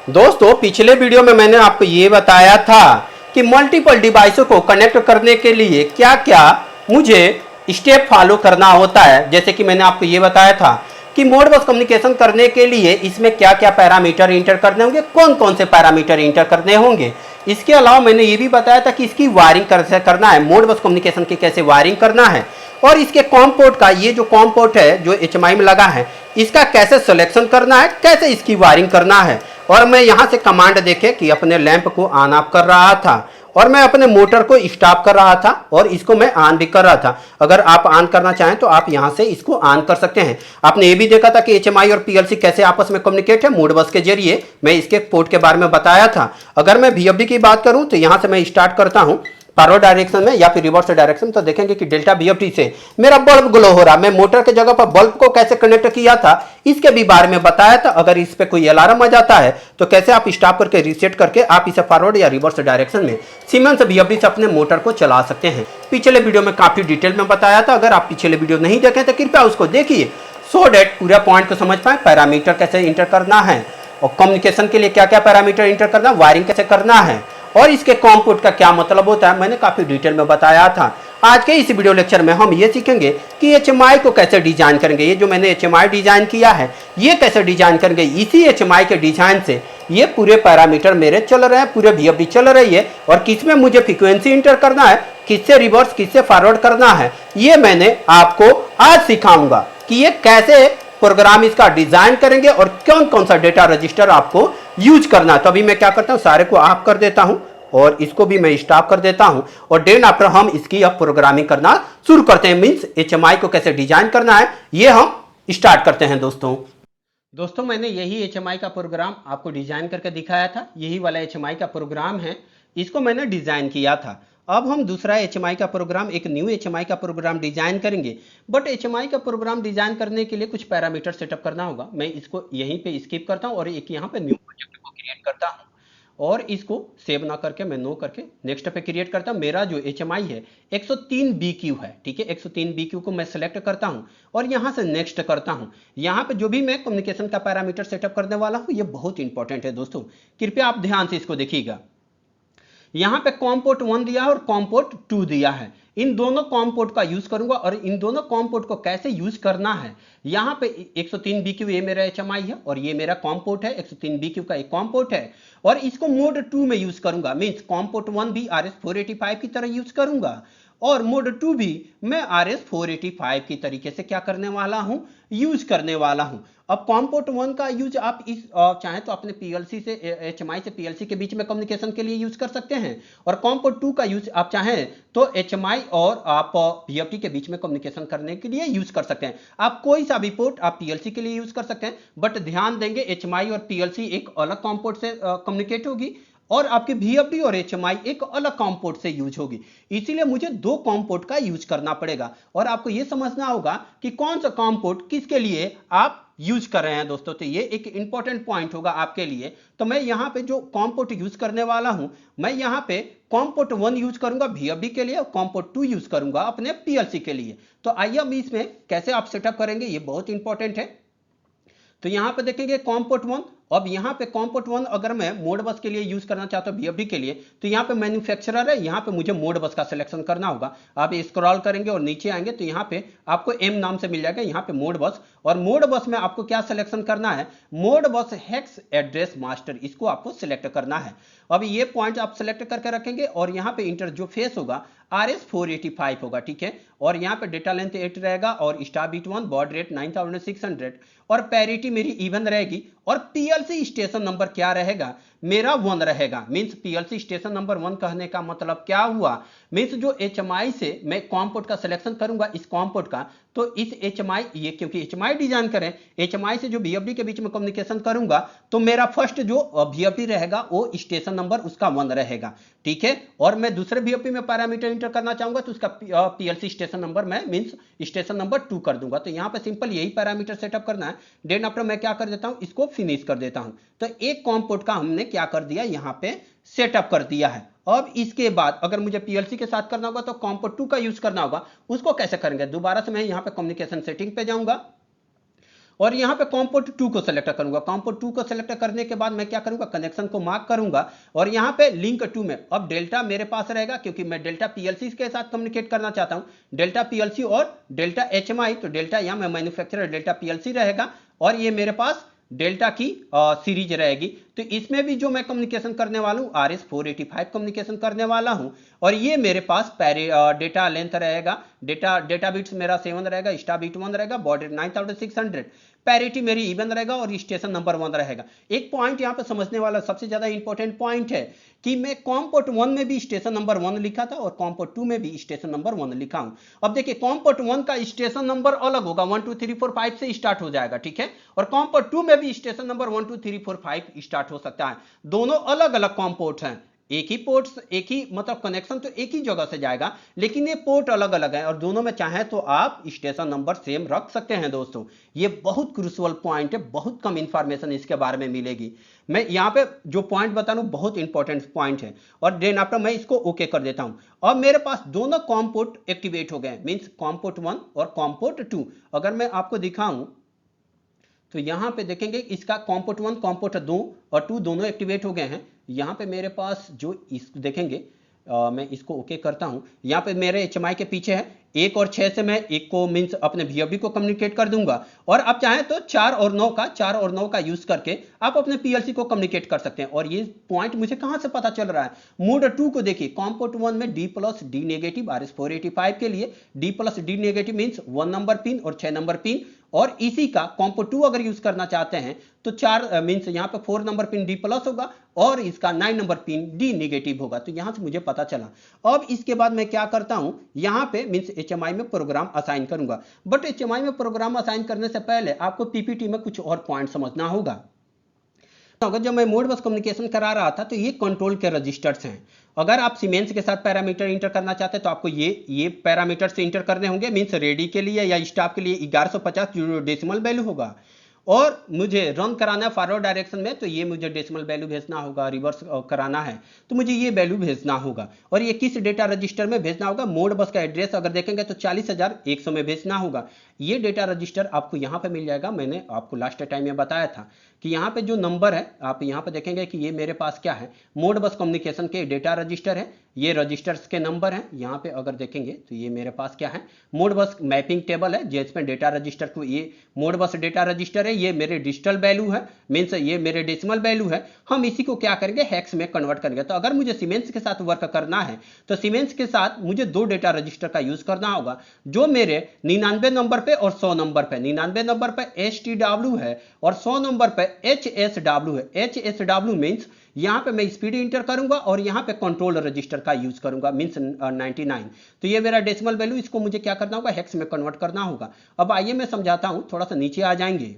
दोस्तों पिछले वीडियो में मैंने आपको ये बताया था कि मल्टीपल डिवाइसों को कनेक्ट करने के लिए क्या क्या मुझे स्टेप फॉलो करना होता है। जैसे कि मैंने आपको ये बताया था कि मोडबस कम्युनिकेशन करने के लिए इसमें क्या क्या पैरामीटर इंटर करने होंगे, कौन कौन से पैरामीटर इंटर करने होंगे। इसके अलावा मैंने ये भी बताया था कि इसकी वायरिंग कैसे करना है, मोडबस कम्युनिकेशन की कैसे वायरिंग करना है, और इसके कॉम पोर्ट का, ये जो कॉम पोर्ट है जो एचएमआई में लगा है, इसका कैसे सिलेक्शन करना है, कैसे इसकी वायरिंग करना है। और मैं यहाँ से कमांड देखे कि अपने लैंप को ऑन ऑफ कर रहा था और मैं अपने मोटर को स्टॉप कर रहा था और इसको मैं ऑन भी कर रहा था। अगर आप ऑन करना चाहें तो आप यहाँ से इसको ऑन कर सकते हैं। आपने ये भी देखा था कि एचएमआई और पीएलसी कैसे आपस में कम्युनिकेट है मोडबस के जरिए, मैं इसके पोर्ट के बारे में बताया था। अगर मैं वीएफडी की बात करूँ तो यहाँ से मैं स्टार्ट करता हूँ फॉरवर्ड डायरेक्शन में या फिर रिवर्स डायरेक्शन, तो देखेंगे कि डेल्टा वीएफडी से मेरा बल्ब ग्लो हो रहा। मैं मोटर के जगह पर बल्ब को कैसे कनेक्ट किया था इसके भी बारे में बताया था। अगर इस पे कोई अलार्म आ जाता है तो कैसे आप स्टॉप करके रीसेट करके आप इसे फॉरवर्ड या रिवर्स डायरेक्शन में सीमेंस वीएफडी से अपने मोटर को चला सकते हैं। पिछले वीडियो में काफी डिटेल में बताया था। अगर आप पिछले वीडियो नहीं देखें तो कृपया उसको देखिए, सो डेट पूरा पॉइंट को समझ पाए। पैरामीटर कैसे इंटर करना है और कम्युनिकेशन के लिए क्या क्या पैरामीटर इंटर करना, वायरिंग कैसे करना है और इसके कॉम पोर्ट का क्या मतलब होता है, मैंने काफी डिटेल में बताया था। आज के इस वीडियो लेक्चर में हम ये सीखेंगे कि एचएमआई को कैसे डिजाइन करेंगे। ये जो मैंने एचएमआई डिजाइन किया है ये कैसे डिजाइन करेंगे। इसी एचएमआई के डिजाइन से ये पूरे पैरामीटर मेरे चल रहे हैं, पूरे वीएफडी चल रही है, और किसमें मुझे फ्रीक्वेंसी इंटर करना है, किससे रिवर्स किससे फॉरवर्ड करना है, ये मैंने आपको आज सिखाऊंगा कि ये कैसे प्रोग्राम इसका डिजाइन करेंगे और कौन कौन सा डेटा रजिस्टर आपको यूज करना है। तो अभी मैं क्या करता हूं, सारे को ऑफ कर देता हूं और इसको भी मैं स्टॉप कर देता हूं और देन आफ्टर हम इसकी अब प्रोग्रामिंग करना शुरू करते हैं। मींस एचएमआई को कैसे डिजाइन करना है ये हम स्टार्ट करते हैं। दोस्तों मैंने यही एचएमआई का प्रोग्राम आपको डिजाइन करके दिखाया था। यही वाला एचएमआई का प्रोग्राम है, इसको मैंने डिजाइन किया था। अब हम दूसरा एचएमआई का प्रोग्राम, एक न्यू एचएमआई का प्रोग्राम डिजाइन करेंगे। बट एचएमआई का प्रोग्राम डिजाइन करने के लिए कुछ पैरामीटर सेटअप करना होगा। मैं इसको यहीं पे स्किप करता हूं और एक यहाँ पे न्यू प्रोजेक्ट को क्रिएट करता हूं और इसको सेव ना करके मैं नो करके नेक्स्ट पे क्रिएट करता हूं। मेरा जो एचएमआई है 103 BQ है, ठीक है। 103 BQ को मैं सेलेक्ट करता हूं और यहां से नेक्स्ट करता हूं। यहां पे जो भी मैं कम्युनिकेशन का पैरामीटर सेटअप करने वाला हूं ये बहुत इंपॉर्टेंट है दोस्तों, कृपया आप ध्यान से इसको देखिएगा। यहां पे कॉम पोर्ट 1 दिया है और कॉम पोर्ट 2 दिया है। इन दोनों कॉम पोर्ट का यूज करूंगा और इन दोनों कॉम पोर्ट को कैसे यूज करना है। यहां पे 103 BQ ये मेरा एचएमआई है और ये मेरा कॉम पोर्ट है। 103 BQ का एक कॉम पोर्ट है और इसको मोड 2 में यूज करूंगा। मींस कॉम पोर्ट 1 भी RS485 की तरह यूज करूंगा और मोड 2 भी मैं RS485 की तरीके से क्या करने वाला हूं, यूज करने वाला हूं। अब कॉम पोर्ट 1 का यूज आप इस चाहे तो अपने पीएलसी से, एचएमआई से पीएलसी के बीच में कम्युनिकेशन के लिए यूज कर सकते हैं और कॉम पोर्ट 2 का यूज आप चाहें तो एचएमआई और आप वीएफडी के बीच में कम्युनिकेशन करने के लिए यूज कर सकते हैं। आप कोई सा भी पोर्ट आप पीएलसी के लिए यूज कर सकते हैं, बट ध्यान देंगे एचएमआई और पीएलसी एक अलग कॉम पोर्ट से कम्युनिकेट होगी और आपकी वीएफडी और एचएमआई एक अलग कॉम पोर्ट से यूज होगी। इसीलिए मुझे दो कॉम पोर्ट का यूज करना पड़ेगा और आपको यह समझना होगा कि कौन सा कॉम पोर्ट किसके लिए आप यूज कर रहे हैं दोस्तों। तो ये एक इंपॉर्टेंट पॉइंट होगा आपके लिए। तो मैं यहां पे जो कॉम पोर्ट यूज करने वाला हूं, मैं यहां पे कॉम पोर्ट 1 यूज करूंगा वीएफडी के लिए और कॉम पोर्ट 2 यूज करूंगा अपने पीएलसी के लिए। तो आइए अब इसमें कैसे आप सेटअप करेंगे, ये बहुत इंपॉर्टेंट है। तो यहां पे देखेंगे कॉम पोर्ट 1। अब यहां पे कॉम पोर्ट 1 अगर मैं मोड बस के लिए यूज करना चाहता हूं वीएफडी के लिए, तो यहां पे मैन्युफैक्चरर है, यहां पे मुझे मोड बस का सिलेक्शन करना होगा। आप स्क्रॉल करेंगे और नीचे आएंगे तो यहां पे आपको एम नाम से मिल जाएगा, यहां पे मोड बस। और मोड बस में आपको क्या सिलेक्शन करना है, मोड बस हेक्स एड्रेस मास्टर, इसको आपको सिलेक्ट करना है। अब ये पॉइंट आप सिलेक्ट करके रखेंगे और यहां पे इंटर जो फेस होगा RS485 होगा, ठीक है। और यहां पे डेटा लेंथ 8 रहेगा और स्टार बीट 1, बॉड रेट 9600 और पैरिटी मेरी इवन रहेगी और पीएलसी स्टेशन नंबर क्या रहेगा, मेरा 1 रहेगा। मींस पीएलसी स्टेशन नंबर 1 कहने का मतलब क्या हुआ, मींस जो एचएमआई से मैं कॉम पोर्ट का सिलेक्शन करूंगा इस कॉम पोर्ट का, तो इस एचएमआई, ये क्योंकि एचएमआई डिजाइन करें, एचएमआई से जो वीएफडी के बीच में कम्युनिकेशन करूंगा तो मेरा फर्स्ट जो वीएफडी रहेगा वो स्टेशन नंबर उसका 1 रहेगा, ठीक है। और मैं दूसरे वीएफडी में पैरामीटर इंटर करना चाहूंगा तो उसका पीएलसी स्टेशन नंबर मैं मींस स्टेशन नंबर 2 कर दूंगा। तो यहां पे सिंपल यही पैरामीटर सेटअप करना है। देन आफ्टर मैं क्या कर देता हूं, इसको फिनिश कर देता हूं। तो एक कॉम पोर्ट का हमने क्या कर दिया, यहां पे सेटअप कर दिया है। अब इसके बाद अगर मुझे पीएलसी के साथ करना होगा तो कॉम पोर्ट 2 का यूज करना होगा। उसको कैसे करेंगे, दोबारा से मैं यहां पे कम्युनिकेशन सेटिंग पे जाऊंगा और यहाँ पे कॉम पोर्ट 2 को सेलेक्ट करूंगा। कॉम पोर्ट 2 को सेलेक्ट करने के बाद मैं क्या करूंगा, कनेक्शन को मार्क करूंगा और यहाँ पे लिंक टू में अब डेल्टा मेरे पास रहेगा, क्योंकि मैं डेल्टा पीएलसी के साथ कम्युनिकेट करना चाहता हूँ, डेल्टा पीएलसी और डेल्टा एचएमआई। तो डेल्टा यहाँ में मैन्युफैक्चरर डेल्टा पीएलसी रहेगा और ये मेरे पास डेल्टा की सीरीज रहेगी। तो इसमें भी जो मैं कम्युनिकेशन करने वाला हूँ RS485 कम्युनिकेशन करने वाला हूँ और ये मेरे पास डेटा लेंथ रहेगा, डेटा बिट्स मेरा 7 रहेगा, स्टार बिट 1 रहेगा, बॉर्डर 9600, पैरिटी मेरी इवन रहेगा और स्टेशन नंबर 1 रहेगा। एक पॉइंट यहाँ पे समझने वाला सबसे ज्यादा इंपॉर्टेंट पॉइंट है कि मैं कॉम पोर्ट 1 में भी स्टेशन नंबर 1 लिखा था और कॉम पोर्ट 2 में भी स्टेशन नंबर 1 लिखा हूं। अब देखिए कॉम पोर्ट 1 का स्टेशन नंबर अलग होगा, 1 2 3 4 5 से स्टार्ट हो जाएगा, ठीक है, और कॉम पोर्ट 2 में भी स्टेशन नंबर 1 2 3 4 5 स्टार्ट हो सकता है। दोनों अलग अलग कॉम पोर्ट हैं, एक ही पोर्ट, एक ही मतलब कनेक्शन तो एक ही जगह से जाएगा, लेकिन ये पोर्ट अलग अलग है और दोनों में चाहे तो आप स्टेशन नंबर सेम रख सकते हैं। दोस्तों ये बहुत क्रूशियल पॉइंट है, बहुत कम इंफॉर्मेशन इसके बारे में मिलेगी। मैं यहाँ पे जो पॉइंट बता रहा हूं बहुत इंपॉर्टेंट पॉइंट है और देन आफ्टर मैं इसको ओके कर देता हूं। अब मेरे पास दोनों कॉम पोर्ट एक्टिवेट हो गए, मींस कॉम पोर्ट 1 और कॉम पोर्ट 2। अगर मैं आपको दिखाऊं तो यहां पे देखेंगे इसका कॉम पोर्ट 1 कॉम पोर्ट 2 और 2 दोनों एक्टिवेट हो गए हैं। यहां पे मेरे पास जो इस देखेंगे मैं इसको ओके करता हूं, यहां पे मेरे एचएमआई के पीछे है 1 और 6 से मैं 1 को मींस अपने वीएफडी को कम्युनिकेट कर दूंगा और आप चाहें तो 4 और 9 का यूज करके आप अपने पीएलसी को कम्युनिकेट कर सकते हैं। और ये पॉइंट मुझे कहां से पता चल रहा है, मोड 2 को देखिए, कॉम पोर्ट 1 में D plus D negative RS485 के लिए D plus D negative means 1 number pin और 6 नंबर पिन, और इसी का कॉम पोर्ट 2 अगर यूज करना चाहते हैं तो 4 मींस यहां पे 4 नंबर पिन D प्लस होगा और इसका 9 नंबर पिन D नेगेटिव होगा। तो यहां से मुझे पता चला। अब इसके बाद मैं क्या करता हूं, यहां पे मींस एचएमआई में प्रोग्राम असाइन करूंगा, बट एचएमआई में प्रोग्राम असाइन करने से पहले आपको पीपीटी में कुछ और पॉइंट समझना होगा। अगर जब मैं मोड बस कम्युनिकेशन करा रहा था तो ये कंट्रोल के रजिस्टर्स हैं। अगर आप सीमेंस के साथ पैरामीटर इंटर करना चाहते हैं तो आपको ये पैरामीटर से इंटर करने होंगे, मींस रेडी के लिए या स्टाफ के लिए 1150 डेसिमल वैल्यू होगा, और मुझे रन कराना है फॉरवर्ड डायरेक्शन में तो ये मुझे डेसिमल वैल्यू भेजना होगा, रिवर्स कराना है तो मुझे ये वैल्यू भेजना होगा। और ये किस डेटा रजिस्टर में भेजना होगा, मोड बस का एड्रेस अगर देखेंगे तो 40100 में भेजना होगा। ये डेटा रजिस्टर आपको यहाँ पे मिल जाएगा। मैंने आपको लास्ट टाइम में बताया था कि यहाँ पे जो नंबर है आप यहाँ पे देखेंगे कि ये मेरे पास क्या है, मोड बस कम्युनिकेशन के डेटा रजिस्टर है, ये रजिस्टर्स के नंबर हैं। यहाँ पे अगर देखेंगे तो ये मेरे पास क्या है, मोड बस मैपिंग टेबल है जिसमें डेटा रजिस्टर को, ये मोड बस डेटा रजिस्टर है, ये मेरे डिजिटल वैल्यू है, मीन्स ये मेरे डेसिमल वैल्यू है। हम इसी को क्या करेंगे, हेक्स में कन्वर्ट करेंगे। तो अगर मुझे सीमेंस के साथ वर्क करना है तो सीमेंस के साथ मुझे 2 डेटा रजिस्टर का यूज करना होगा जो मेरे 99 नंबर पे और 100 नंबर पे, 99 नंबर पे HTW है और 100 नंबर पे HSW है। HSW मींस यहां पे मैं स्पीड इंटर करूंगा और यहां पे कंट्रोल रजिस्टर का यूज करूंगा, मींस 99। तो ये मेरा डेसिमल वैल्यू, इसको मुझे क्या करना होगा, हेक्स में कन्वर्ट करना होगा। अब आइए मैं समझाता हूं, थोड़ा सा नीचे आ जाएंगे,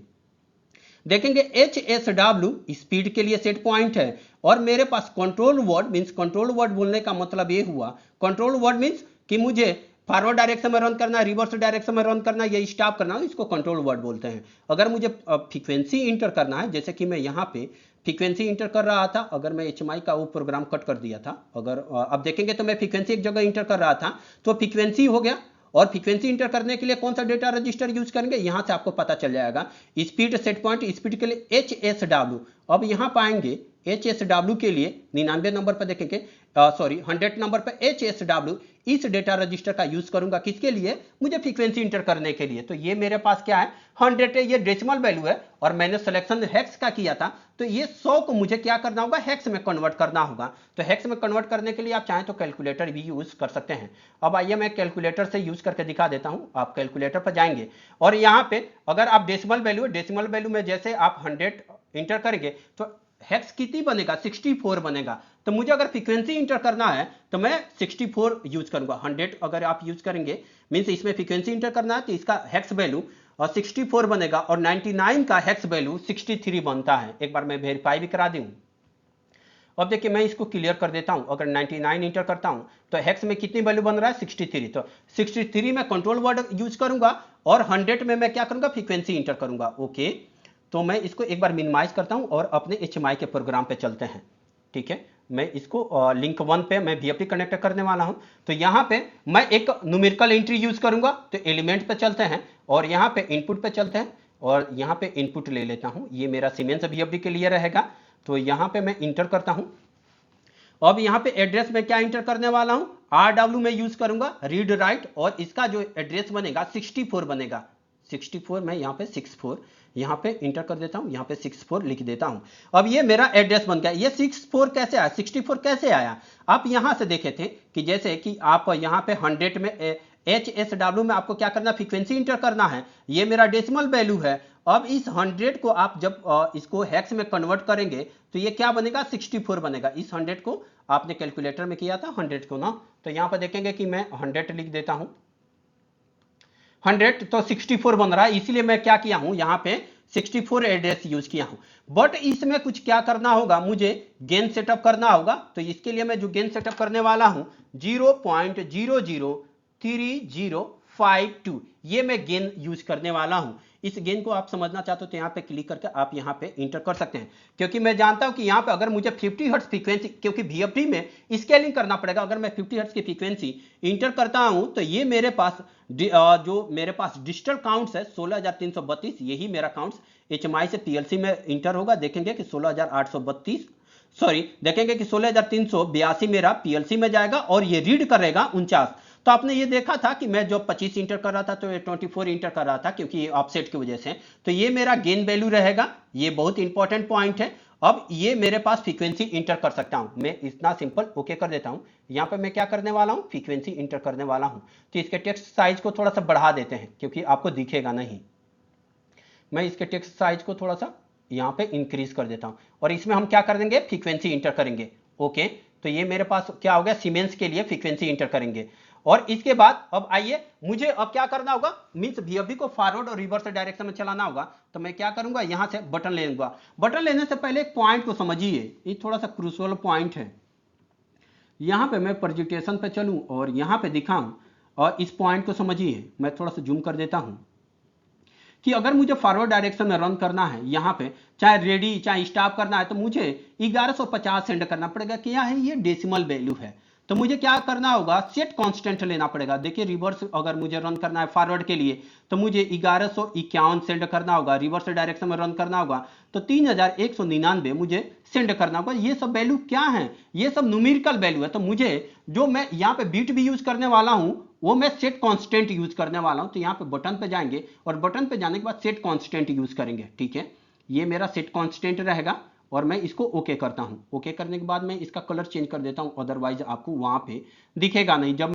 देखेंगे HSW स्पीड के लिए सेट पॉइंट है और मेरे पास control word, means control word बोलने का मतलब ये हुआ, कंट्रोल वर्ड मींस कि मुझे फॉरवर्ड डायरेक्शन में रन करना, रिवर्स डायरेक्शन में रन करना या स्टॉप करना, इसको कंट्रोल वर्ड बोलते हैं। अगर मुझे फ्रीक्वेंसी इंटर करना है, जैसे कि मैं यहाँ पे फ्रीक्वेंसी इंटर कर रहा था, अगर मैं HMI का वो प्रोग्राम कट कर दिया था, अगर अब देखेंगे तो मैं फ्रीक्वेंसी एक जगह इंटर कर रहा था तो फ्रीक्वेंसी हो गया। और फ्रीक्वेंसी इंटर करने के लिए कौन सा डेटा रजिस्टर यूज करेंगे, यहां से आपको पता चल जाएगा। स्पीड सेट पॉइंट, स्पीड के लिए HSW। अब यहां पाएंगे HSW के लिए 99 नंबर पर देखेंगे, सॉरी 100 नंबर पर HSW, इस डेटा रजिस्टर का यूज करूंगा किसके लिए, मुझे फ्रीक्वेंसी इंटर करने के लिए। तो ये मेरे पास क्या है, 100 है, ये डेसिमल वैल्यू है और मैंने सिलेक्शन हेक्स का किया था तो ये 100 को मुझे क्या करना होगा, हेक्स में कन्वर्ट करना होगा। तो हेक्स में कन्वर्ट करने के लिए आप चाहें तो कैलकुलेटर भी यूज कर सकते हैं। अब आइए मैं कैलकुलेटर से यूज करके दिखा देता हूं। आप कैलकुलेटर पर जाएंगे और यहां पे अगर आप डेसिमल वैल्यू में जैसे आप 100 इंटर करेंगे तो हेक्स कितनी बनेगा, 64 बनेगा। तो मुझे अगर फ्रीक्वेंसी इंटर करना है तो मैं 64 यूज करूंगा। 100 अगर आप यूज करेंगे मींस इसमें फ्रीक्वेंसी इंटर करना है तो इसका हेक्स वैल्यू 64 बनेगा और 99 का हेक्स वैल्यू 63 बनता है। एक बार मैं वेरीफाई भी करा दूं। अब देखिए मैं इसको क्लियर कर देता हूं, अगर 99 इंटर करता हूं तो हेक्स में कितनी वैल्यू बन रहा है, 63। तो 63 में कंट्रोल वर्ड यूज करूंगा और 100 में मैं क्या करूंगा, फ्रीक्वेंसी इंटर करूंगा। ओके, तो मैं इसको एक बार मिनिमाइज करता हूं और अपने HMI के प्रोग्राम पे चलते हैं। ठीक है, मैं इसको लिंक 1 पे मैं VFD कनेक्ट करने वाला हूं। तो यहां पे मैं एक न्यूमेरिकल एंट्री यूज करूंगा। तो एलिमेंट पे चलते हैं और यहां पे इनपुट पे चलते हैं। और यहाँ पे इनपुट ले लेता हूँ, ये मेरा सीमेंस VFD के लिए रहेगा। तो यहाँ पे मैं इंटर करता हूँ। अब यहाँ पे एड्रेस में क्या इंटर करने वाला हूँ, RW में यूज करूंगा रीड राइट, और इसका जो एड्रेस बनेगा 64 बनेगा। 64 में यहाँ पे 64 यहाँ पे इंटर कर देता हूँ, यहाँ पे 64 लिख देता हूँ। अब ये मेरा एड्रेस बन गया। ये 64 कैसे आया, 64 कैसे आया, आप यहाँ से देखे थे कि जैसे कि आप यहाँ पे 100 में HSW में आपको क्या करना, फ्रीक्वेंसी इंटर करना है। ये मेरा डेसिमल वैल्यू है। अब इस 100 को आप जब इसको हेक्स में कन्वर्ट करेंगे तो ये क्या बनेगा, 64 बनेगा। इस 100 को आपने कैलकुलेटर में किया था 100 को ना, तो यहां पर देखेंगे कि मैं 100 लिख देता हूं। 100 तो 64 बन रहा है, इसलिए मैं क्या किया हूं, यहां पे 64 एड्रेस यूज किया हूं। बट इसमें कुछ क्या करना होगा, मुझे गेन सेटअप करना होगा। तो इसके लिए मैं जो गेन सेटअप करने वाला हूं 0.003052, ये मैं गेन यूज करने वाला हूं। इस गेन को आप समझना चाहते हो तो यहाँ पे क्लिक करके आप यहाँ पे इंटर कर सकते हैं, क्योंकि मैं जानता हूं कि यहाँ पे अगर मुझे 50 हर्ट्ज फ्रीक्वेंसी, क्योंकि VFD में स्केलिंग करना पड़ेगा, अगर मैं 50 हर्ट्ज की फ्रीक्वेंसी इंटर करता हूं तो ये मेरे पास जो मेरे पास डिजिटल काउंट्स है 16332, यही मेरा काउंट्स HMI से PLC में इंटर होगा। देखेंगे कि 16832, सॉरी देखेंगे कि 16382 मेरा PLC में जाएगा और ये रीड करेगा 49। तो आपने ये देखा था कि मैं जो 25 इंटर कर रहा था तो ये 24 इंटर कर रहा था, क्योंकि ये ऑफसेट की वजह से। तो ये मेरा गेन वैल्यू रहेगा, ये बहुत इंपॉर्टेंट पॉइंट है। अब ये मेरे पास फ्रीक्वेंसी इंटर कर सकता हूं मैं, इतना सिंपल ओके कर देता हूं। यहां पे मैं क्या करने वाला हूं, फ्रीक्वेंसी इंटर करने वाला हूं। तो इसके टेक्स्ट साइज को थोड़ा सा बढ़ा देते हैं, क्योंकि आपको दिखेगा नहीं। मैं इसके टेक्स्ट साइज को थोड़ा सा यहाँ पे इंक्रीज कर देता हूं, और इसमें हम क्या कर देंगे, फ्रीक्वेंसी इंटर करेंगे। ओके, तो ये मेरे पास क्या हो गया, सीमेंस के लिए फ्रीक्वेंसी इंटर करेंगे। और इसके बाद अब आइए, मुझे अब क्या करना होगा, मींस VFD को फॉरवर्ड और रिवर्स डायरेक्शन में चलाना होगा। तो मैं क्या करूंगा, यहां से बटन ले लूंगा। बटन लेने से पहले एक पॉइंट को समझिए, ये थोड़ा सा क्रूशियल पॉइंट है। यहां पे मैं प्रेजेंटेशन पे चलूं और यहां पे दिखाऊं, और इस पॉइंट को समझिए। मैं थोड़ा सा जूम कर देता हूं कि अगर मुझे फॉरवर्ड डायरेक्शन में रन करना है, यहाँ पे चाहे रेडी चाहे स्टॉप करना है, तो मुझे 1150 सेंड करना पड़ेगा। क्या है, ये डेसिमल वैल्यू है। तो मुझे क्या करना होगा, सेट कांस्टेंट लेना पड़ेगा। देखिए रिवर्स अगर मुझे रन करना है फॉरवर्ड के लिए तो मुझे 1151 सेंड करना होगा, रिवर्स डायरेक्शन में रन करना होगा तो 3199 मुझे सेंड करना होगा। ये सब वैल्यू क्या है, ये सब न्यूमेरिकल वैल्यू है। तो मुझे जो मैं यहाँ पे बीट भी यूज करने वाला हूँ वो मैं सेट कांस्टेंट यूज करने वाला हूँ। तो यहाँ पे बटन पे जाएंगे और बटन पे जाने के बाद सेट कांस्टेंट यूज करेंगे। ठीक है, ये मेरा सेट कांस्टेंट रहेगा और मैं इसको ओके करता हूं। ओके करने के बाद मैं इसका कलर चेंज कर देता हूं, अदरवाइज आपको वहां पे दिखेगा नहीं। जब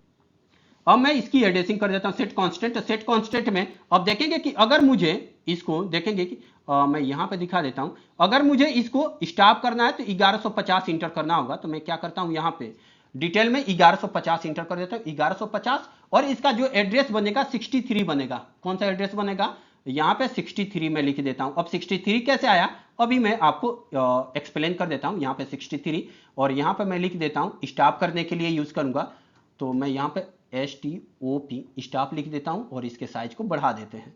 अब मैं इसकी एड्रेसिंग कर देता हूं सेट कांस्टेंट। सेट कांस्टेंट में अब देखेंगे कि अगर मुझे इसको देखेंगे कि मैं यहां पे दिखा देता हूं, अगर मुझे इसको स्टॉप करना है तो 1150 इंटर करना होगा। तो मैं क्या करता हूं, यहां पे डिटेल में 1150 इंटर कर देता हूं, 1150, और इसका जो एड्रेस बनेगा 63 बनेगा। कौन सा एड्रेस बनेगा, यहां पे 63 में लिख देता हूं। अब 63 कैसे आया, अभी मैं आपको एक्सप्लेन कर देता हूं। यहां पे 63 और यहां पे मैं लिख देता हूं, स्टॉप करने के लिए यूज करूंगा। तो मैं यहां पे STOP स्टॉप लिख देता हूं और इसके साइज को बढ़ा देते हैं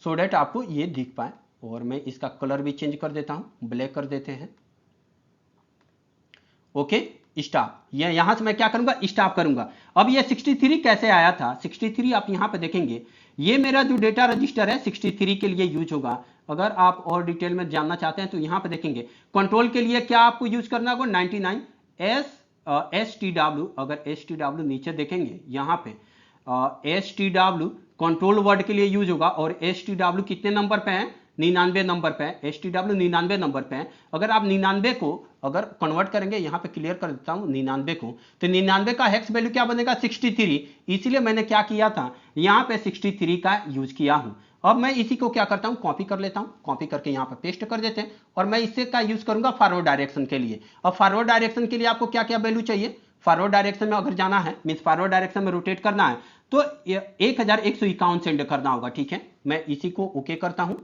सो डेट आपको ये दिख पाए। और मैं इसका कलर भी चेंज कर देता हूं, ब्लैक कर देते हैं। Okay, stop. ये यहां से मैं क्या करूंगा, स्टॉप करूंगा। अब ये 63 कैसे आया था, 63 आप यहां पे देखेंगे, ये मेरा जो डेटा रजिस्टर है 63 के लिए यूज होगा। अगर आप और डिटेल में जानना चाहते हैं तो यहां पे देखेंगे कंट्रोल के लिए क्या आपको यूज करना होगा, 99 STW। अगर STW नीचे देखेंगे यहां पे STW कंट्रोल वर्ड के लिए यूज होगा, और STW कितने नंबर पे है, 99 नंबर पे है। STW 99 नंबर पे है। अगर आप 99 को अगर कन्वर्ट करेंगे, यहां पे क्लियर कर देता हूं 99 को, तो 99 का हेक्स वैल्यू क्या बनेगा, 63। इसलिए मैंने क्या किया था, यहां पे 63 का यूज किया हूं। अब मैं इसी को क्या करता हूं, कॉपी कर लेता हूं, कॉपी करके यहां पे पेस्ट कर देते हैं, और मैं इससे का यूज करूंगा फॉरवर्ड डायरेक्शन के लिए। अब फॉरवर्ड डायरेक्शन के लिए आपको क्या क्या वैल्यू चाहिए, फॉरवर्ड डायरेक्शन में अगर जाना है, मींस फॉरवर्ड डायरेक्शन में रोटेट करना है, तो 1151 सेंड करना होगा। ठीक है, मैं इसी को ओके करता हूं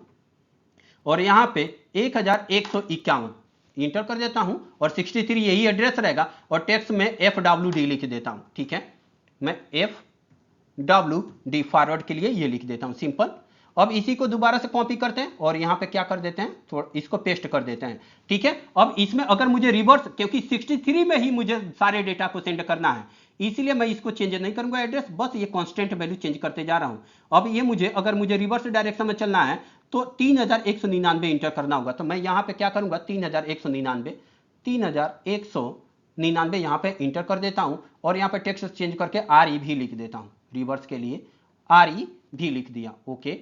और यहां पे 1151 इंटर कर देता हूं, और 63 यही एड्रेस रहेगा, और टेक्स्ट में FWD लिख देता हूं। ठीक है, मैं FWD फॉरवर्ड के लिए ये लिख देता हूं, सिंपल। अब इसी को दोबारा से कॉपी करते हैं और यहां पे क्या कर देते हैं, थोड़ा इसको पेस्ट कर देते हैं। ठीक है, अब इसमें अगर मुझे रिवर्स, क्योंकि 63 में ही मुझे सारे डेटा को सेंड करना है, इसलिए मैं इसको चेंज नहीं करूंगा एड्रेस, बस ये कांस्टेंट वैल्यू चेंज करते जा रहा हूं। अब ये मुझे अगर मुझे रिवर्स डायरेक्शन में चलना है तो 3199 इंटर करना होगा। तो मैं यहां पे क्या करूंगा, 3199 यहां पे इंटर कर देता हूं और यहां पे टेक्स्ट चेंज करके RE भी लिख देता हूं, रिवर्स के लिए RE भी लिख दिया। ओके,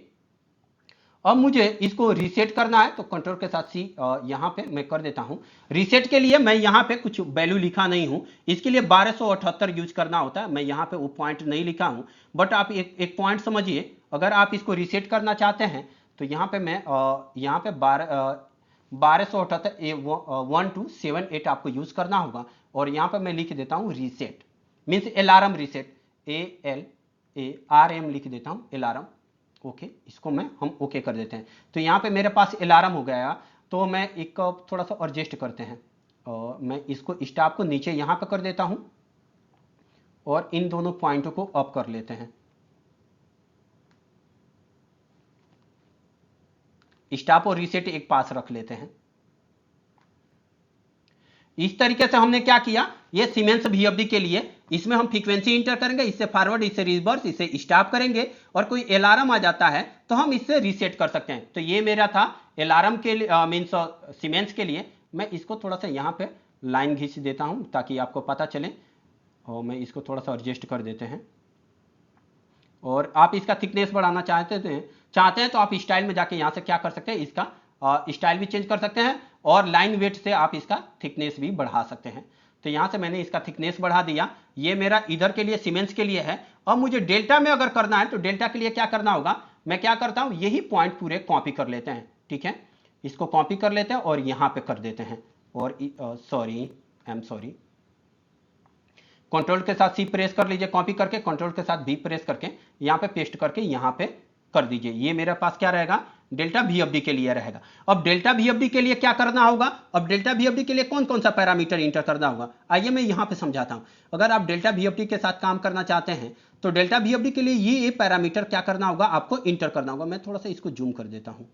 अब मुझे इसको रीसेट करना है तो कंट्रोल के साथ सी यहां पे मैं कर देता हूं। रीसेट के लिए मैं यहां पे कुछ वैल्यू लिखा नहीं हूं, इसके लिए 1278 यूज करना होता है। मैं यहां पे वो पॉइंट नहीं लिखा हूं, बट आप एक पॉइंट समझिए, अगर आप इसको रीसेट करना चाहते हैं तो यहां पे मैं यहां पे 1278 1278 आपको यूज करना होगा और यहां पे मैं लिख देता हूं reset, means alarm reset, ALARM लिख देता हूं अलार्म। ओके, इसको हम ओके कर देते हैं। तो यहाँ पे मेरे पास अलार्म हो गया, तो मैं एक थोड़ा सा एडजस्ट करते हैं और मैं इसको स्टॉप को नीचे यहाँ पे कर देता हूँ और इन दोनों पॉइंटों को अप कर लेते हैं। स्टॉप और रीसेट एक पास रख लेते हैं। इस तरीके से हमने क्या किया, ये सीमेंस VFD के लिए इसमें हम फ्रीक्वेंसी इंटर करेंगे, इससे फॉरवर्ड, इससे रिवर्स, इससे स्टॉप करेंगे और कोई अलार्म आ जाता है तो हम इससे रीसेट कर सकते हैं। तो ये मेरा था अलार्म के लिए, मीन्स सीमेंस के लिए। मैं इसको थोड़ा सा यहाँ पे लाइन खींच देता हूँ ताकि आपको पता चले और मैं इसको थोड़ा सा एडजस्ट कर देते हैं। और आप इसका थिकनेस बढ़ाना चाहते हैं तो आप स्टाइल में जाके यहाँ से क्या कर सकते हैं, इसका स्टाइल भी चेंज कर सकते हैं और लाइन वेट से आप इसका थिकनेस भी बढ़ा सकते हैं। तो यहां से मैंने इसका थिकनेस बढ़ा दिया। ये मेरा इधर के लिए सीमेंस के लिए है। अब मुझे डेल्टा में अगर करना है तो डेल्टा के लिए क्या करना होगा, मैं क्या करता हूं, यही पॉइंट पूरे कॉपी कर लेते हैं। ठीक है, इसको कॉपी कर लेते हैं और यहां पे कर देते हैं और सॉरी कंट्रोल के साथ C प्रेस कर लीजिए, कॉपी करके कंट्रोल के साथ V प्रेस करके यहां पे पेस्ट करके यहां पे कर दीजिए। ये मेरे पास क्या रहेगा, डेल्टा VFD के लिए रहेगा। अब डेल्टा VFD के लिए क्या करना होगा, अब डेल्टा VFD के लिए कौन कौन सा पैरामीटर इंटर करना होगा, आइए मैं यहां पे समझाता हूं। अगर आप डेल्टा VFD के साथ काम करना चाहते हैं तो डेल्टा VFD के लिए ये पैरामीटर क्या करना होगा, आपको इंटर करना होगा। मैं थोड़ा सा इसको जूम कर देता हूं।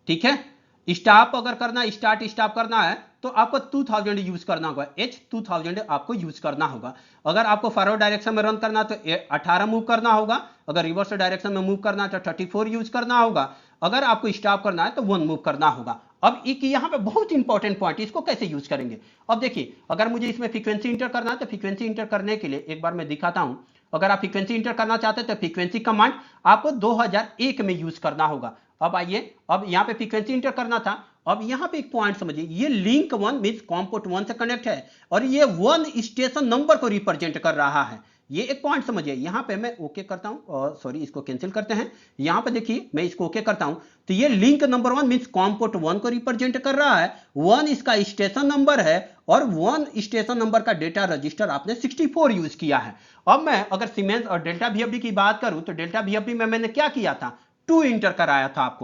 ठीक है, स्टॉप अगर करना, स्टार्ट करना है तो आपको 2000 यूज करना होगा, H2000 आपको यूज करना होगा। अगर आपको फॉरवर्ड डायरेक्शन में रन करना तो 18 मूव करना होगा, अगर रिवर्स डायरेक्शन में मूव करना है तो 34 यूज करना होगा, अगर आपको स्टॉप करना है तो 1 मूव करना होगा। अब एक यहां पे बहुत इंपॉर्टेंट पॉइंट, इसको कैसे यूज करेंगे। अब देखिए, अगर मुझे इसमें फ्रीक्वेंसी इंटर करना है तो फ्रीक्वेंसी इंटर करने के लिए एक बार मैं दिखाता हूं। अगर आप फ्रीक्वेंसी इंटर करना चाहते हैं तो फ्रीक्वेंसी कमांड आपको 2001 में यूज करना होगा। अब आइए, अब यहां पे फ्रीक्वेंसी इंटर करना था। अब यहां पे एक पॉइंट समझिए, ये लिंक 1 मींस कॉम पोर्ट 1 से कनेक्ट है और ये 1 स्टेशन नंबर को रिप्रेजेंट कर रहा है। ये एक पॉइंट समझिए। यहां पे मैं ओके करता हूं, सॉरी इसको कैंसिल करते हैं। यहां पे देखिए मैं इसको ओके करता हूं तो ये link number 1 means com port 1 को रिप्रेजेंट कर रहा है। 1 इसका स्टेशन नंबर है और 1 स्टेशन नंबर का डेटा रजिस्टर आपने 64 यूज किया है। अब मैं अगर सीमेंस और डेल्टा VFD की बात करूं तो डेल्टा VFD में मैंने क्या किया था, 2 इंटर कराया था।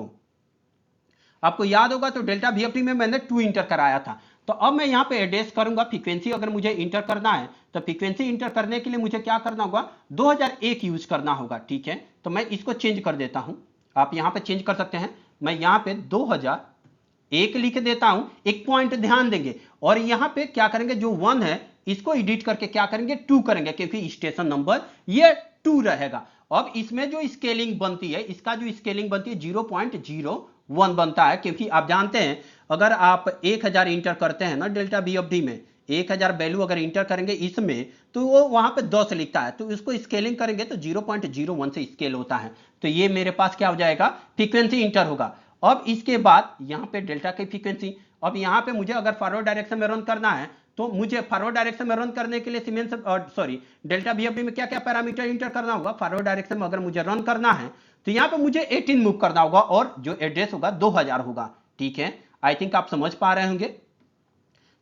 आपको याद होगा तो डेल्टा VFD में मैंने 2 इंटर कराया था। तो अब मैं यहां पे एड्रेस करूंगा फ्रीक्वेंसी, अगर मुझे इंटर करना है तो फ्रीक्वेंसी इंटर करने के लिए मुझे क्या करना होगा, 2001 यूज करना होगा। ठीक है, तो मैं इसको चेंज कर देता हूं, आप यहां पे चेंज कर सकते हैं। मैं यहां पे 2001 लिख देता हूं। एक पॉइंट ध्यान देंगे और यहां पे क्या करेंगे, जो 1 है इसको एडिट करके क्या करेंगे, 2 करेंगे, क्योंकि स्टेशन नंबर ये 2 रहेगा। अब इसमें जो स्केलिंग बनती है, इसका जो स्केलिंग बनती है 0.01 बनता है, क्योंकि आप जानते हैं अगर आप 1000 इंटर करते हैं ना डेल्टा VFD में, 1000 वैल्यू अगर इंटर करेंगे इसमें तो वो वहां पे 10 लिखता है, तो इसको स्केलिंग करेंगे तो 0.01 से स्केल होता है। तो ये मेरे पास क्या हो जाएगा, फ्रीक्वेंसी इंटर होगा। अब इसके बाद यहां पे डेल्टा की फ्रीक्वेंसी, अब यहां पे मुझे अगर फॉरवर्ड डायरेक्शन में रन करना है तो मुझे फॉरवर्ड डायरेक्शन में रन करने के लिए सीमेंस डेल्टा VFD में क्या क्या पैरामीटर इंटर करना होगा। फॉरवर्ड डायरेक्शन में अगर मुझे रन करना है तो यहां पे मुझे 18 मूव करना होगा और जो एड्रेस होगा 2000 होगा। ठीक है, आई थिंक आप समझ पा रहे होंगे।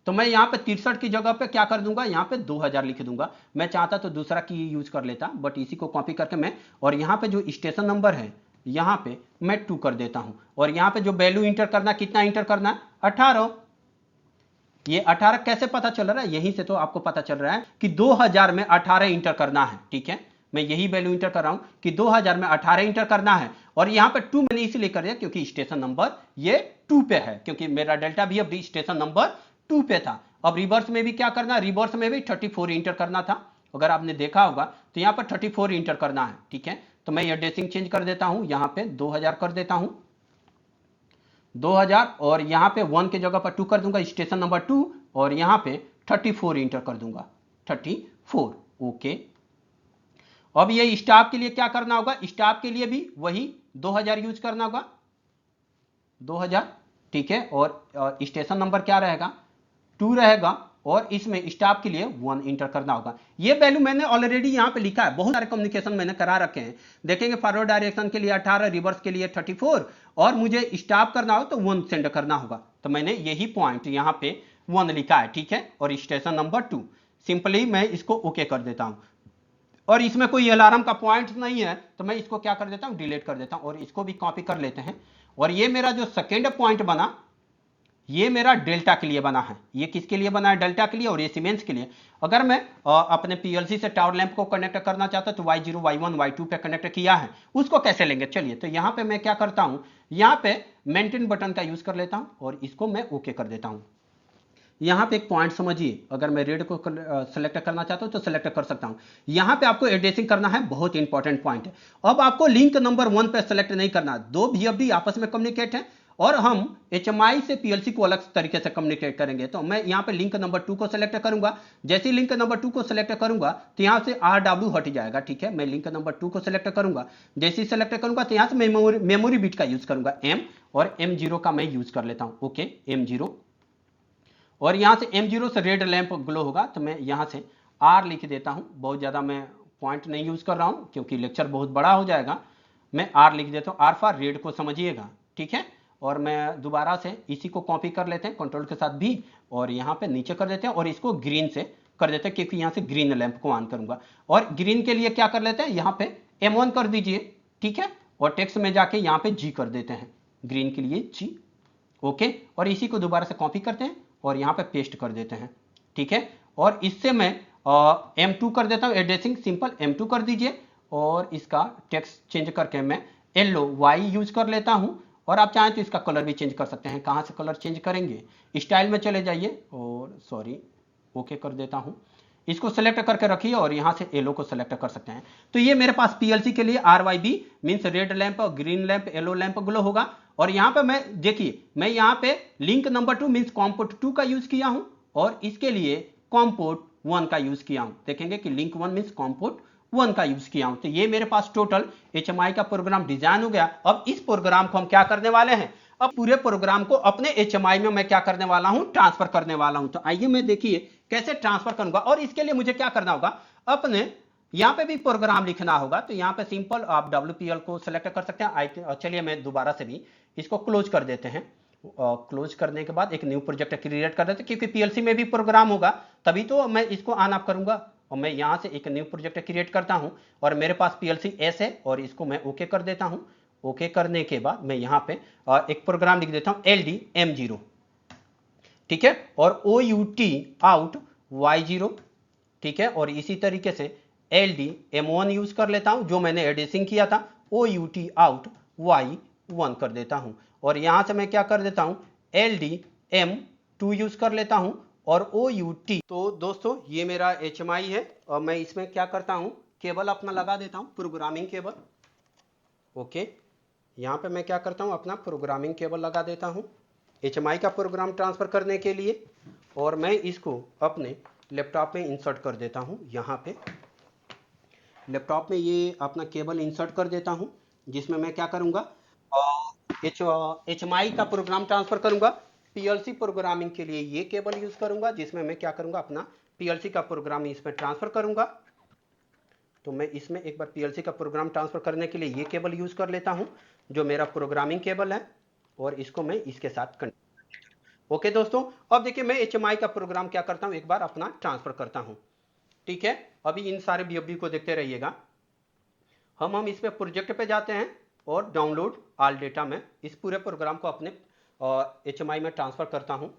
तो मैं यहां पे 63 की जगह पे क्या कर दूंगा, यहां पे 2000 लिख दूंगा। मैं चाहता तो दूसरा की यूज कर लेता, बट इसी को कॉपी करके मैं, और यहां पे जो स्टेशन नंबर है यहां पे मैं 2 कर देता हूं और यहां पे जो वैल्यू इंटर करना, कितना इंटर करना है, 18। ये 18 कैसे पता चल रहा है, यहीं से तो आपको पता चल रहा है कि 2000 में 18 इंटर करना है। ठीक है, मैं यही वैल्यू इंटर कर रहा हूं कि 2000 में 18 इंटर करना है और यहां पे 2 मैंने इसलिए कर दिया क्योंकि स्टेशन नंबर ये 2 पे है, क्योंकि मेरा डेल्टा VFD स्टेशन नंबर 2 पे था। अब रिवर्स में भी क्या करना, रिवर्स में भी 34 इंटर करना था। अगर आपने देखा होगा तो यहाँ पर 34 इंटर करना है, ठीक है। तो मैं ये डेसिंग चेंज कर देता हूँ, यहाँ पे 2000 कर देता हूँ, 2000, और यहाँ पे 1 के जगह पर 2 कर दूंगा, स्टेशन नंबर 2, और यहाँ पे 34 इंटर कर दूंगा, 34। ओके। अब ये स्टाफ के लिए क्या करना होगा, स्टाफ के लिए भी वही 2000 यूज करना होगा, 2000, ठीक है। और स्टेशन नंबर क्या रहेगा, 2 रहेगा, और इसमें स्टाफ के लिए 1 इंटर करना होगा। ये वैल्यू मैंने ऑलरेडी यहाँ पे लिखा है, बहुत सारे कम्युनिकेशन मैंने करा रखे हैं। देखेंगे फॉरवर्ड डायरेक्शन के लिए 18, रिवर्स के लिए 34, और मुझे स्टाफ करना हो तो 1 सेंड करना होगा। तो मैंने यही पॉइंट यहाँ पे 1 लिखा है, ठीक है, और स्टेशन नंबर 2। सिंपली मैं इसको ओके कर देता हूँ, और इसमें कोई अलार्म का पॉइंट नहीं है, तो मैं इसको क्या कर देता हूँ, डिलीट कर देता हूँ, और इसको भी कॉपी कर लेते हैं। और ये मेरा जो सेकेंड पॉइंट बना, ये मेरा डेल्टा के लिए बना है। ये किसके लिए बना है, डेल्टा के लिए, और ये सीमेंस के लिए। अगर मैं अपने पीएलसी से टावर लैंप को कनेक्ट करना चाहता तो y0, y1, y2 पे कनेक्ट किया है, उसको कैसे लेंगे, चलिए। तो यहाँ पे मैं क्या करता हूँ, यहाँ पे मेंटेन बटन का यूज कर लेता हूँ, और इसको मैं ओके कर देता हूँ। यहाँ पे एक पॉइंट समझिए, अगर मैं रेड को सेलेक्ट करना चाहता हूँ तो सेलेक्ट कर सकता हूँ। यहाँ पे आपको एड्रेसिंग करना है, बहुत इंपॉर्टेंट पॉइंट है। अब आपको लिंक नंबर 1 पे सेलेक्ट नहीं करना, दो VFD आपस में कम्युनिकेट है, और हम HMI से PLC को अलग तरीके से कम्युनिकेट करेंगे। तो मैं यहाँ पे लिंक नंबर 2 को सेलेक्ट करूंगा। जैसे ही लिंक नंबर 2 को सेलेक्ट करूंगा तो यहाँ से RW हट जाएगा, ठीक है। मैं लिंक नंबर 2 को सेलेक्ट करूंगा, जैसे ही सेलेक्ट करूंगा तो यहाँ से मेमोरी बिट का यूज करूंगा, M, और M0 का मैं यूज कर लेता हूँ, ओके, M0। और यहाँ से M0 से रेड लैंप ग्लो होगा, तो मैं यहाँ से R लिख देता हूँ। बहुत ज़्यादा मैं पॉइंट नहीं यूज़ कर रहा हूँ क्योंकि लेक्चर बहुत बड़ा हो जाएगा। मैं R लिख देता हूँ, R फॉर रेड को समझिएगा, ठीक है। और मैं दोबारा से इसी को कॉपी कर लेते हैं कंट्रोल के साथ भी, और यहाँ पे नीचे कर देते हैं, और इसको ग्रीन से कर देते हैं क्योंकि यहाँ से ग्रीन लैंप को ऑन करूंगा। और ग्रीन के लिए क्या कर लेते हैं, यहाँ पे M1 कर दीजिए, ठीक है। और टेक्स्ट में जाके यहाँ पे G कर देते हैं, ग्रीन के लिए G, ओके। और इसी को दोबारा से कॉपी करते हैं और यहाँ पे पेस्ट कर देते हैं, ठीक है। और इससे मैं M2 कर देता हूँ, एड्रेसिंग सिंपल M2 कर दीजिए, और इसका टेक्स्ट चेंज करके मैं येलो Y यूज कर लेता हूँ। और आप चाहें तो इसका कलर भी चेंज कर सकते हैं। कहाँ से कलर चेंज करेंगे, स्टाइल में चले जाइए, और सॉरी, ओके कर देता हूँ। इसको सेलेक्ट करके रखिए, और यहाँ से येलो को सेलेक्ट कर सकते हैं। तो ये मेरे पास PLC के लिए RYB means red lamp, green lamp, yellow lamp glow होगा। और यहाँ पे मैं देखिए, मैं यहाँ पे link number 2 means com port 2 का यूज किया हूँ, और इसके लिए कॉम पोर्ट 1 का यूज किया हूँ। देखेंगे कि लिंक 1 मीन्स कॉम पोर्ट 1 का यूज किया हूँ। तो ये मेरे पास टोटल HMI का प्रोग्राम डिजाइन हो गया। अब इस प्रोग्राम को हम क्या करने वाले हैं, अब पूरे प्रोग्राम को अपने HMI में मैं क्या करने वाला हूं, ट्रांसफर करने वाला हूं। तो आइए मैं देखिए कैसे ट्रांसफर करूंगा। और इसके लिए मुझे क्या करना होगा, अपने यहाँ पे भी प्रोग्राम लिखना होगा। तो यहाँ पे सिंपल आप WPL को सेलेक्ट कर सकते हैं। चलिए मैं दोबारा से भी इसको क्लोज कर देते हैं। क्लोज करने के बाद एक न्यू प्रोजेक्ट क्रिएट कर देते हैं, क्योंकि PLC में भी प्रोग्राम होगा, तभी तो मैं इसको ऑन ऑफ करूंगा। और मैं यहाँ से एक न्यू प्रोजेक्ट क्रिएट करता हूँ, और मेरे पास PLC S है, और इसको मैं ओके कर देता हूँ। ओके करने के बाद मैं यहाँ पे एक प्रोग्राम लिख देता हूँ, LD M0, ठीक है, और OUT आउट Y0, ठीक है। और इसी तरीके से LD M1 यूज कर लेता हूं, जो मैंने एडिसिंग किया था, OUT आउट Y1 कर देता हूं। और यहां से मैं क्या कर देता हूं, LD M2 यूज कर लेता हूं, और OUT। तो दोस्तों ये मेरा HMI है, और मैं इसमें क्या करता हूं, केबल अपना लगा देता हूं, प्रोग्रामिंग केबल, ओके। यहाँ पे मैं क्या करता हूँ, अपना प्रोग्रामिंग केबल लगा देता हूँ HMI का प्रोग्राम ट्रांसफ़र करने के लिए। और मैं इसको अपने लैपटॉप में इंसर्ट कर देता हूँ। यहाँ पे लैपटॉप में ये अपना केबल इंसर्ट कर देता हूँ, जिसमें मैं क्या करूँगा, HMI का प्रोग्राम ट्रांसफ़र करूँगा। PLC प्रोग्रामिंग के लिए ये केबल यूज़ करूँगा, जिसमें मैं क्या करूँगा, अपना PLC का प्रोग्राम इसमें ट्रांसफ़र करूँगा। तो मैं इसमें एक बार PLC का प्रोग्राम ट्रांसफ़र करने के लिए ये केबल यूज़ कर लेता हूँ, जो मेरा प्रोग्रामिंग केबल है, और इसको मैं इसके साथ ओके दोस्तों। अब देखिए मैं HMI का प्रोग्राम क्या करता हूँ, एक बार अपना ट्रांसफ़र करता हूँ, ठीक है। अभी इन सारे VFD को देखते रहिएगा। हम इस पे प्रोजेक्ट पे जाते हैं, और डाउनलोड ऑल डेटा में इस पूरे प्रोग्राम को अपने HMI में ट्रांसफ़र करता हूँ।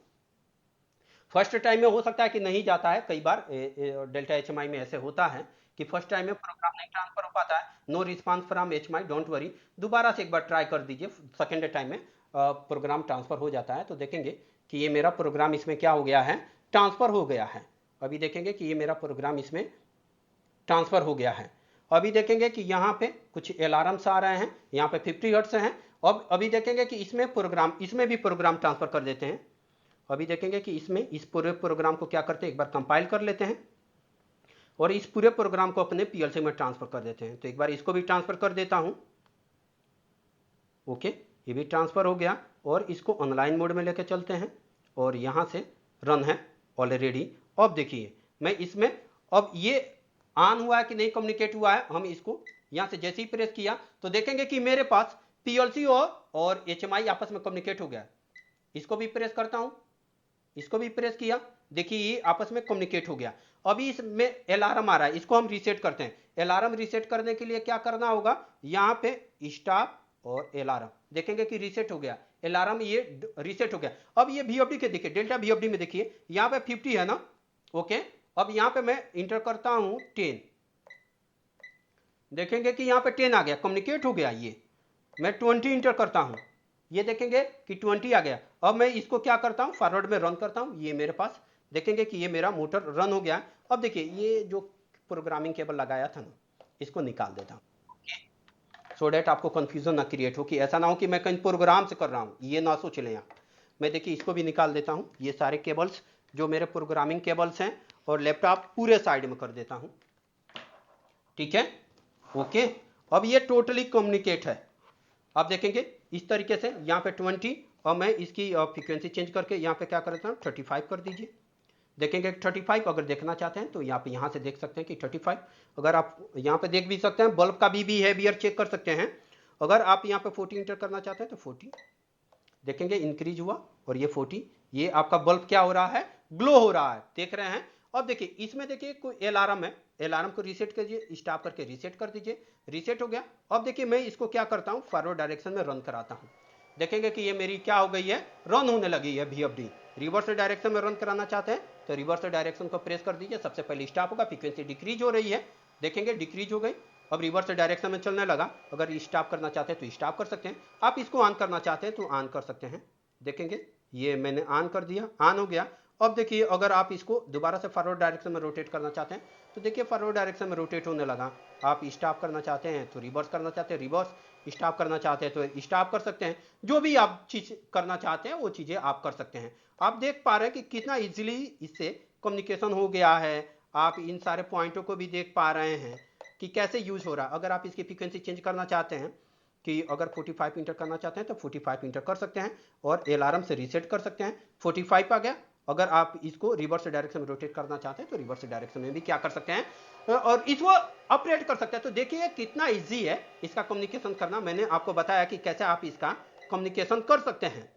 फर्स्ट टाइम में हो सकता है कि नहीं जाता है, कई बार डेल्टा HMI में ऐसे होता है कि फर्स्ट टाइम में प्रोग्राम नहीं ट्रांसफर हो पाता है, no response from HMI, don't worry, दोबारा से एक बार ट्राई कर दीजिए, सेकेंड टाइम में प्रोग्राम ट्रांसफर हो जाता है। तो देखेंगे कि ये मेरा प्रोग्राम इसमें क्या हो गया है, ट्रांसफर हो गया है। अभी देखेंगे कि ये मेरा प्रोग्राम इसमें ट्रांसफर हो गया है। अभी देखेंगे कि यहाँ पे कुछ अलार्म्स आ रहे हैं, यहाँ पे 50 हर्ट्ज हैं। अब अभी देखेंगे कि इसमें भी प्रोग्राम ट्रांसफर कर देते हैं। अभी देखेंगे कि इसमें इस पूरे प्रोग्राम को क्या करते हैं, एक बार कंपाइल कर लेते हैं और इस पूरे प्रोग्राम को अपने पीएलसी में ट्रांसफर कर देते हैं। तो एक बार इसको भी ट्रांसफर कर देता हूं। ओके, ये भी ट्रांसफर हो गया और इसको ऑनलाइन मोड में लेकर चलते हैं और यहां से रन है ऑलरेडी। अब देखिए मैं इसमें, अब ये ऑन हुआ है कि नहीं कम्युनिकेट हुआ है, हम इसको यहां से जैसे ही प्रेस किया तो देखेंगे कि मेरे पास पीएलसी और एचएमआई आपस में कम्युनिकेट हो गया। इसको भी प्रेस करता हूं, इसको भी प्रेस किया, देखिए ये आपस में कम्युनिकेट हो गया। अभी इसमें अलार्म आ रहा है, इसको हम रीसेट करते हैं। अलार्म रीसेट करने के लिए क्या करना होगा, यहां पे स्टॉप और अलार्म, देखेंगे कि रीसेट हो गया अलार्म, ये रीसेट हो गया। अब ये वीएफडी के देखिए, डेल्टा वीएफडी में देखिए यहां पे 50 है ना। ओके, अब यहां पे मैं इंटर करता हूं 10, देखेंगे कि यहां पे 10 आ गया, कम्युनिकेट हो गया। ये मैं 20 इंटर करता हूं, ये देखेंगे कि 20 आ गया। अब मैं इसको क्या करता हूं, फॉरवर्ड में रन करता हूं, ये मेरे पास देखेंगे कि ये मेरा मोटर रन हो गया। अब देखिए ये जो प्रोग्रामिंग केबल लगाया था ना, इसको निकाल देता हूं सो डेट आपको कंफ्यूजन ना क्रिएट हो, कि ऐसा ना हो कि मैं कहीं प्रोग्राम से कर रहा हूं, ये ना सोच लें आप। मैं देखिए इसको भी निकाल देता हूं, ये सारे केबल्स जो मेरे प्रोग्रामिंग केबल्स हैं, और लैपटॉप पूरे साइड में कर देता हूं। ठीक है, ओके। अब ये टोटली कम्युनिकेट है। आप देखेंगे इस तरीके से यहाँ पे 20, और मैं इसकी फ्रीक्वेंसी चेंज करके यहाँ पे क्या करता हूँ 35 कर दीजिए। देखेंगे 35 अगर देखना चाहते हैं तो यहाँ से देख सकते हैं कि 35। अगर आप यहाँ पे देख भी सकते हैं, बल्ब का भी बिहेवियर चेक कर सकते हैं। अगर आप यहाँ पे 40 इंटर करना चाहते हैं तो 40 देखेंगे इंक्रीज हुआ, और ये 40, ये आपका बल्ब क्या हो रहा है, ग्लो हो रहा है, देख रहे हैं। अब देखिए इसमें देखिए कोई अलार्म है, अलार्म को रीसेट कीजिए, स्टॉप करके रीसेट कर दीजिए, रीसेट हो गया। अब देखिए मैं इसको क्या करता हूँ, फॉरवर्ड डायरेक्शन में रन कराता हूँ, देखेंगे कि ये मेरी क्या हो गई है, रन होने लगी है वीएफडी। रिवर्स डायरेक्शन में रन कराना चाहते हैं तो रिवर्स डायरेक्शन को प्रेस कर दीजिए, सबसे पहले स्टॉप होगा, फ्रीक्वेंसी डिक्रीज हो रही है, देखेंगे डिक्रीज हो गई। अब रिवर्स डायरेक्शन में चलने लगा। अगर स्टॉप करना चाहते हैं तो स्टॉप कर सकते हैं, आप इसको ऑन करना चाहते हैं तो ऑन कर सकते हैं। देखेंगे ये मैंने ऑन कर दिया, ऑन हो गया। अब देखिए अगर आप इसको दोबारा से फॉरवर्ड डायरेक्शन में रोटेट करना चाहते हैं तो देखिए फॉरवर्ड डायरेक्शन में रोटेट होने लगा। आप स्टॉप करना चाहते हैं तो रिवर्स करना चाहते हैं रिवर्स, स्टॉप करना चाहते हैं तो स्टॉप कर सकते हैं। जो भी आप चीज करना चाहते हैं वो चीजें आप कर सकते हैं। आप देख पा रहे हैं कि कितना इजीली इससे कम्युनिकेशन हो गया है। आप इन सारे पॉइंटों को भी देख पा रहे हैं कि कैसे यूज हो रहा है। अगर आप इसकी फ्रीक्वेंसी चेंज करना चाहते हैं, कि अगर 45 इंटर करना चाहते हैं तो 45 इंटर कर सकते हैं और अलार्म से रीसेट कर सकते हैं। 45 आ गया। अगर आप इसको रिवर्स डायरेक्शन में रोटेट करना चाहते हैं तो रिवर्स डायरेक्शन में भी क्या कर सकते हैं और इसको अपडेट कर सकते हैं। तो देखिए कितना इजी है इसका कम्युनिकेशन करना। मैंने आपको बताया कि कैसे आप इसका कम्युनिकेशन कर सकते हैं।